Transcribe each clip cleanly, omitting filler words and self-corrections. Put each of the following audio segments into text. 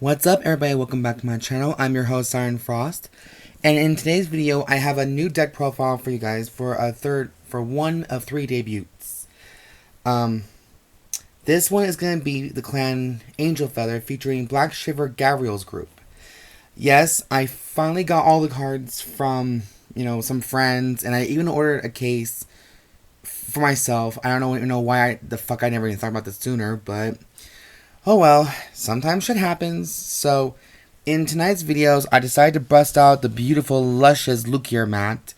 What's up, everybody? Welcome back to my channel. I'm your host, Siren Frost, and in today's video, I have a new deck profile for you guys for one of 3 debuts. This one is going to be the clan Angel Feather featuring Black Shiver Gavrail's group. Yes, I finally got all the cards from, some friends, and I even ordered a case for myself. I don't even know why the fuck I never even thought about this sooner, but oh well, sometimes shit happens. So, in tonight's videos, I decided to bust out the beautiful, luscious Nakir mat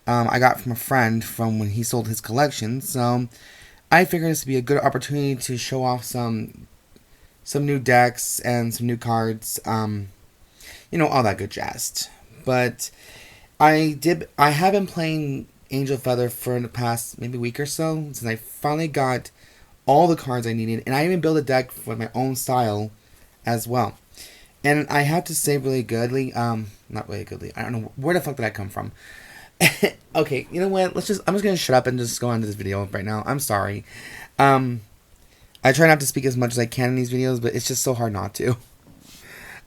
I got from a friend from when he sold his collection. So, I figured this would be a good opportunity to show off some new decks and some new cards. All that good jazz. But I have been playing Angel Feather for the past maybe week or so since I finally got all the cards I needed, and I even built a deck with my own style as well. And I have to say really goodly, not really goodly, I don't know, where the fuck did I come from? Okay, you know what, I'm just gonna shut up and just go on to this video right now. I'm sorry. I try not to speak as much as I can in these videos, but it's just so hard not to.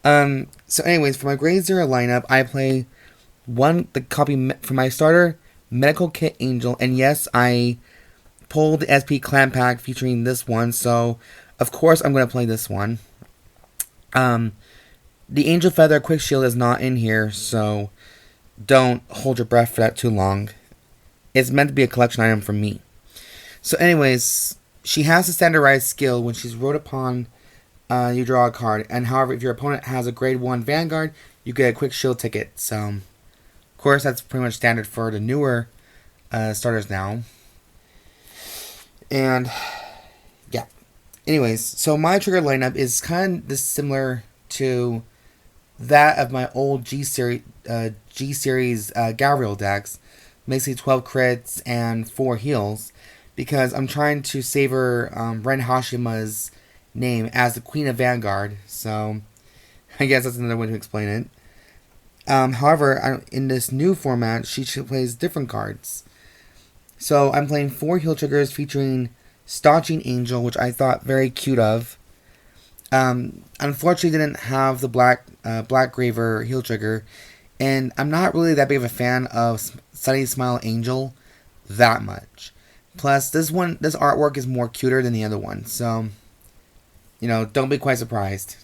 So anyways, for my grade 0 lineup, I play the copy for my starter, Medical Kit Angel, and yes, I pulled the SP Clan Pack featuring this one, so of course I'm going to play this one. The Angel Feather Quick Shield is not in here, so don't hold your breath for that too long. It's meant to be a collection item from me. So anyways, she has a standardized skill. When she's rode upon, you draw a card, and however, if your opponent has a grade 1 Vanguard, you get a Quick Shield ticket. So, of course, that's pretty much standard for the newer starters now. And, yeah. Anyways, so my trigger lineup is kind of similar to that of my old G-Series Gavrail decks. Basically 12 crits and 4 heals. Because I'm trying to savor Ren Hashima's name as the Queen of Vanguard. So, I guess that's another way to explain it. However, in this new format, she plays different cards. So, I'm playing 4 heal triggers featuring Staunching Angel, which I thought very cute of. Unfortunately, didn't have the Black Graver heal trigger. And I'm not really that big of a fan of Sunny Smile Angel that much. Plus, this artwork is more cuter than the other one. So, don't be quite surprised.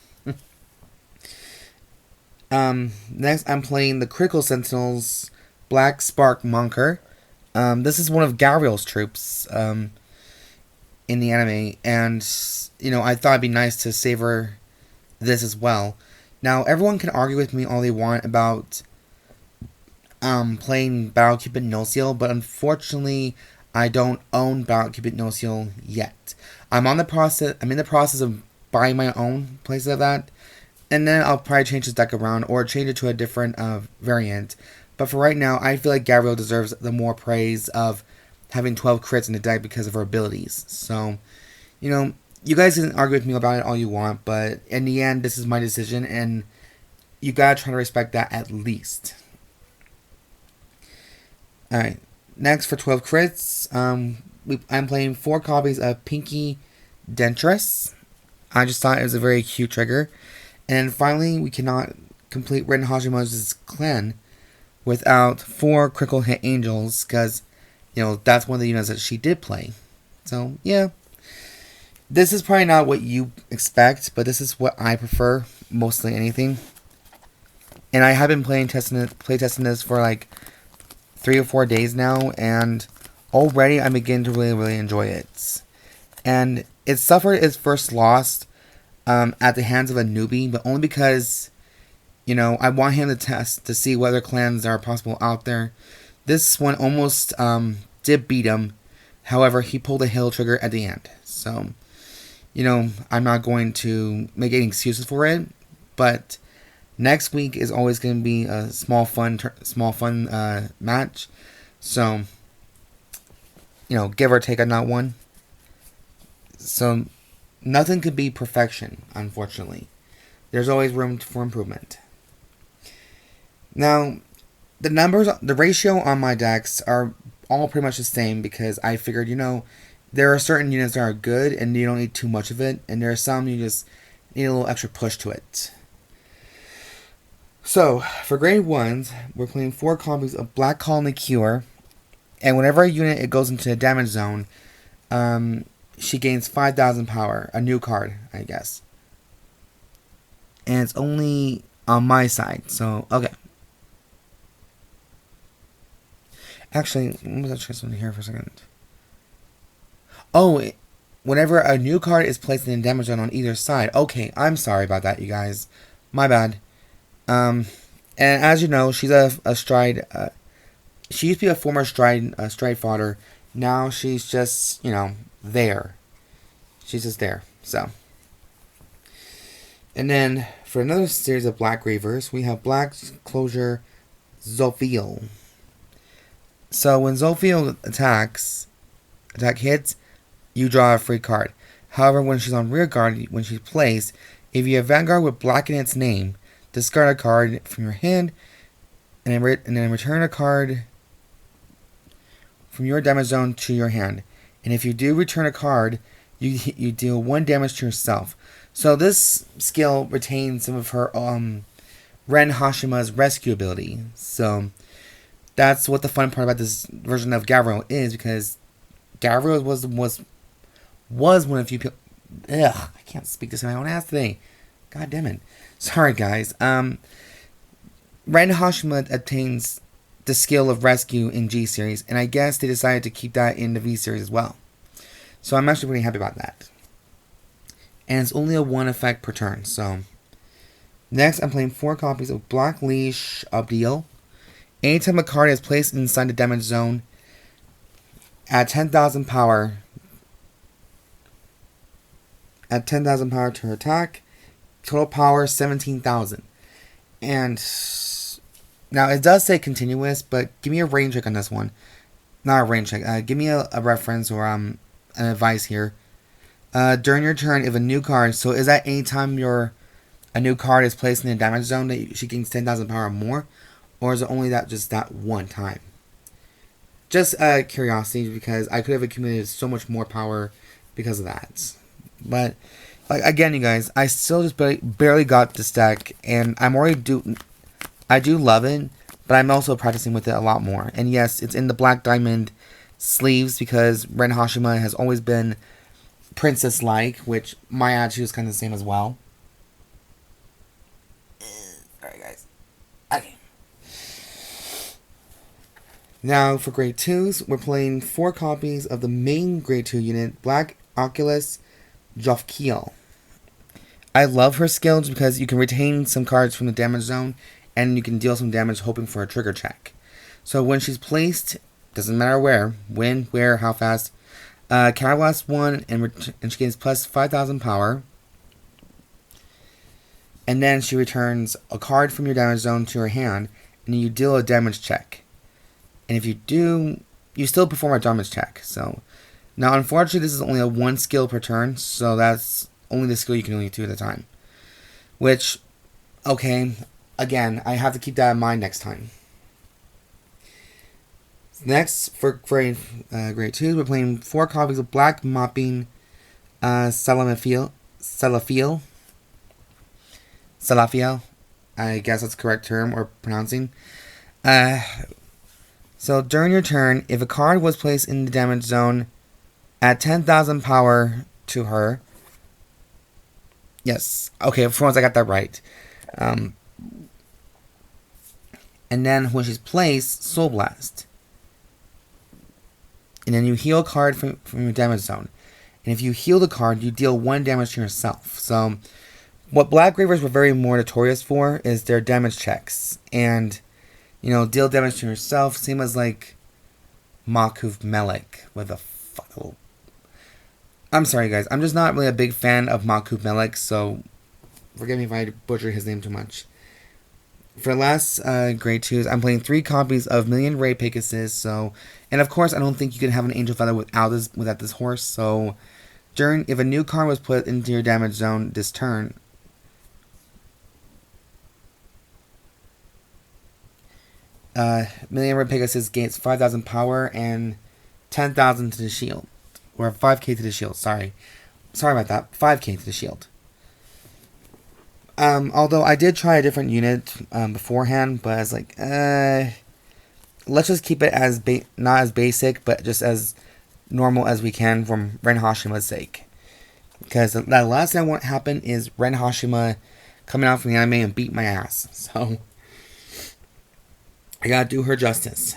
Next, I'm playing the Critical Sentinels Black Spark Munkar. This is one of Gavrail's troops in the anime, and I thought it'd be nice to savor this as well. Now, everyone can argue with me all they want about playing Battle Cupid No Seal, but unfortunately, I don't own Battle Cupid No Seal yet. I'm in the process of buying my own places of that, and then I'll probably change this deck around or change it to a different variant. But for right now, I feel like Gavrail deserves the more praise of having 12 crits in the deck because of her abilities. So, you guys can argue with me about it all you want, but in the end, this is my decision, and you gotta try to respect that at least. Alright, next for 12 crits, I'm playing 4 copies of Pinky Denturist. I just thought it was a very cute trigger. And finally, we cannot complete Ren Hashima's clan without 4 critical hit angels, because, that's one of the units that she did play. So, yeah. This is probably not what you expect, but this is what I prefer, mostly anything. And I have been playtesting this for like 3 or 4 days now, and already I'm beginning to really, really enjoy it. And it suffered its first loss at the hands of a newbie, but only because, I want him to test to see what other clans are possible out there. This one almost did beat him. However, he pulled a hill trigger at the end. So, I'm not going to make any excuses for it. But next week is always going to be a small fun match. So, give or take on that one. So, nothing could be perfection, unfortunately. There's always room for improvement. Now, the ratio on my decks are all pretty much the same because I figured, there are certain units that are good and you don't need too much of it, and there are some you just need a little extra push to it. So, for grade 1s, we're playing 4 copies of Black Call Nakir. And whenever a unit it goes into a damage zone, she gains 5,000 power. A new card, I guess. And it's only on my side. So, okay. Actually, let me try something here for a second. Oh, whenever a new card is placed in a damage zone on either side. Okay, I'm sorry about that, you guys. My bad. And as you know, she's a stride. She used to be a former stride fodder. Now she's just, there. She's just there. So. And then, for another series of Black Gravers, we have Black Closure Zophiel. So, when Zophiel attack hits, you draw a free card. However, when she's on rear guard, when she's placed, if you have Vanguard with black in its name, discard a card from your hand, and then return a card from your damage zone to your hand. And if you do return a card, you deal 1 damage to yourself. So this skill retains some of her Ren Hashima's rescue ability. So that's what the fun part about this version of Gavrail is, because Gavrail was one of the few people. Ugh, I can't speak this in my own ass today. God damn it. Sorry, guys. Ren Hashima obtains the skill of rescue in G series, and I guess they decided to keep that in the V series as well. So I'm actually pretty happy about that. And it's only a 1 effect per turn. So next, I'm playing 4 copies of Black Leash Abdiel. Anytime a card is placed inside the damage zone, add 10,000 power. Add 10,000 power to her attack. Total power 17,000. And now it does say continuous, but give me a range check on this one. Not a range check. Give me a reference or an advice here. During your turn, if a new card, so is that anytime a new card is placed in the damage zone that she gains 10,000 power or more, or is it only just that one time? Just curiosity, because I could have accumulated so much more power because of that. But again, you guys, I still just barely got this deck, and I do love it, but I'm also practicing with it a lot more. And yes, it's in the Black Diamond sleeves because Ren Hashima has always been princess-like, which my attitude is kind of the same as well. Alright, guys. Okay. Now, for grade 2s, we're playing 4 copies of the main grade 2 unit, Black Aculeus Japhkiel. I love her skills because you can retain some cards from the damage zone, and you can deal some damage hoping for a trigger check. So when she's placed, doesn't matter where, when, where, how fast, Catalyst 1, and she gains plus 5,000 power. And then she returns a card from your damage zone to her hand, and you deal a damage check. And if you do, you still perform a damage check. So now, unfortunately, this is only a 1 skill per turn, so that's only the skill you can only do at a time. Which, okay, again, I have to keep that in mind next time. Next, for grade 2, we're playing 4 copies of Black Mopping Salaphiel. I guess that's the correct term or pronouncing. So during your turn, if a card was placed in the damage zone, add 10,000 power to her. Yes. Okay, for once I got that right. And then when she's placed, Soul Blast. And then you heal a card from your damage zone. And if you heal the card, you deal 1 damage to yourself. So what Black Gravers were very more notorious for is their damage checks. And, deal damage to yourself. Same as like Makuf Melik with a fuck. I'm sorry, guys. I'm just not really a big fan of Makuf Melik, so forgive me if I butcher his name too much. For the last grade 2s, I'm playing 3 copies of Million Ray Pegasus. So, and of course, I don't think you can have an Angel Feather without this horse. So, if a new card was put into your damage zone this turn, Million Ray Pegasus gains 5,000 power and 10,000 to the shield, or 5k to the shield. Sorry about that. 5k to the shield. Although I did try a different unit beforehand, but I was like, let's just keep it as not as basic, but just as normal as we can from Ren Hashima's sake. Because the last thing I want to happen is Ren Hashima coming out from the anime and beat my ass. So I gotta do her justice.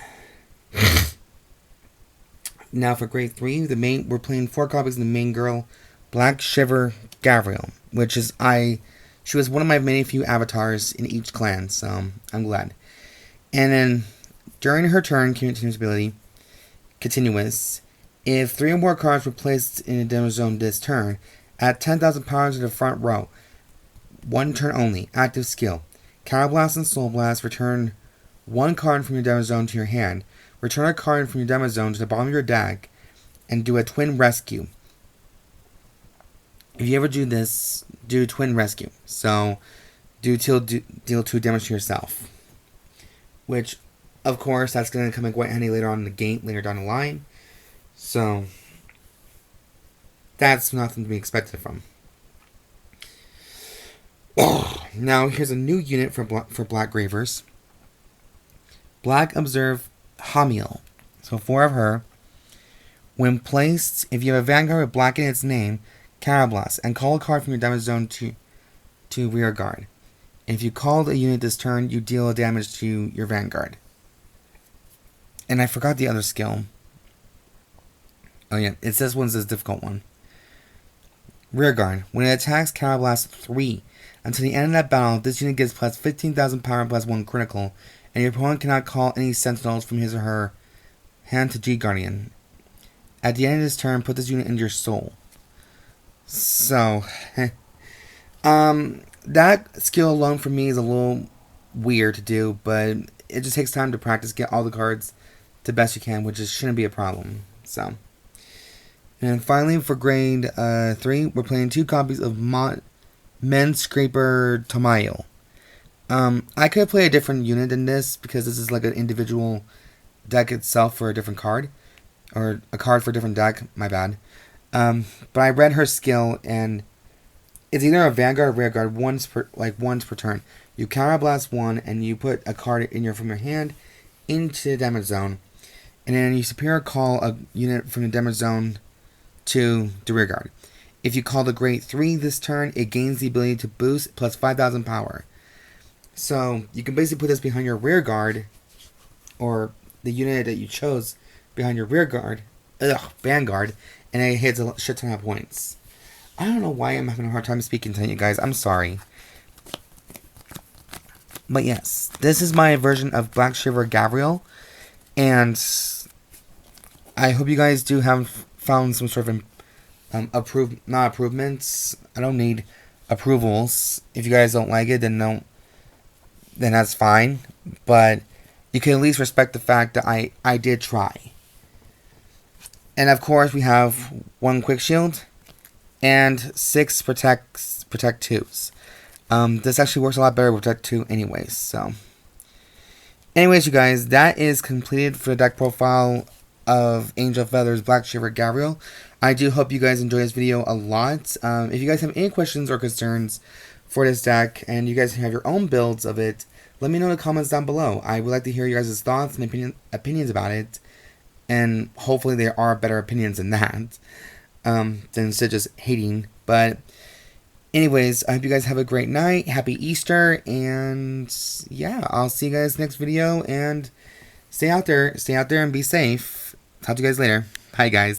Now for grade 3, we're playing 4 copies of the main girl, Black Shiver Gavrail, which is she was one of my many few avatars in each clan, so I'm glad. And then during her turn, continuous ability, continuous. If 3 or more cards were placed in a demo zone this turn, add 10,000 power to the front row. 1 turn only. Active skill. Counterblast and Soul Blast. Return 1 card from your demo zone to your hand. Return a card from your demo zone to the bottom of your deck. And do a twin rescue. If you ever do this, do twin rescue. So, deal 2 damage to yourself. Which, of course, that's going to come in quite handy later on in the game, later down the line. So, that's nothing to be expected from. Now, here's a new unit for Black Gravers. Black Observe Hamiel. So, 4 of her. When placed, if you have a Vanguard with black in its name, Counterblast, and call a card from your damage zone to rear guard. If you called a unit this turn, you deal damage to your Vanguard. And I forgot the other skill. Oh yeah, it's this one's the difficult one. Rear guard. When it attacks, Counterblast 3. Until the end of that battle, this unit gets plus 15,000 power and plus 1 critical, and your opponent cannot call any sentinels from his or her hand to G Guardian. At the end of this turn, put this unit into your soul. So, that skill alone for me is a little weird to do, but it just takes time to practice, get all the cards the best you can, which shouldn't be a problem. So, and finally for grade 3, we're playing 2 copies of Men Scraper Tomael. I could play a different unit than this because this is like an individual deck itself for a different card, or a card for a different deck. My bad. But I read her skill, and it's either a Vanguard or Rear Guard once per turn. You Counterblast 1, and you put a card from your hand into the damage zone, and then you superior call a unit from the damage zone to the Rear Guard. If you call the grade 3 this turn, it gains the ability to boost plus 5,000 power. So you can basically put this behind your Rear Guard, or the unit that you chose behind your Vanguard, and it hits a shit ton of points. I don't know why I'm having a hard time speaking to you guys. I'm sorry. But yes, this is my version of Black Shiver Gavrail, and I hope you guys do have found some sort of not improvements. I don't need approvals. If you guys don't like it, then that's fine. But you can at least respect the fact that I did try. And of course, we have 1 quick shield and 6 protect 2s. This actually works a lot better with protect 2 anyways. So, anyways, you guys, that is completed for the deck profile of Angel Feather's Black Shiver Gavrail. I do hope you guys enjoy this video a lot. If you guys have any questions or concerns for this deck, and you guys have your own builds of it, let me know in the comments down below. I would like to hear your guys' thoughts and opinions about it. And hopefully there are better opinions than that, than instead just hating. But anyways, I hope you guys have a great night. Happy Easter. And yeah, I'll see you guys next video. And stay out there and be safe. Talk to you guys later. Bye, guys.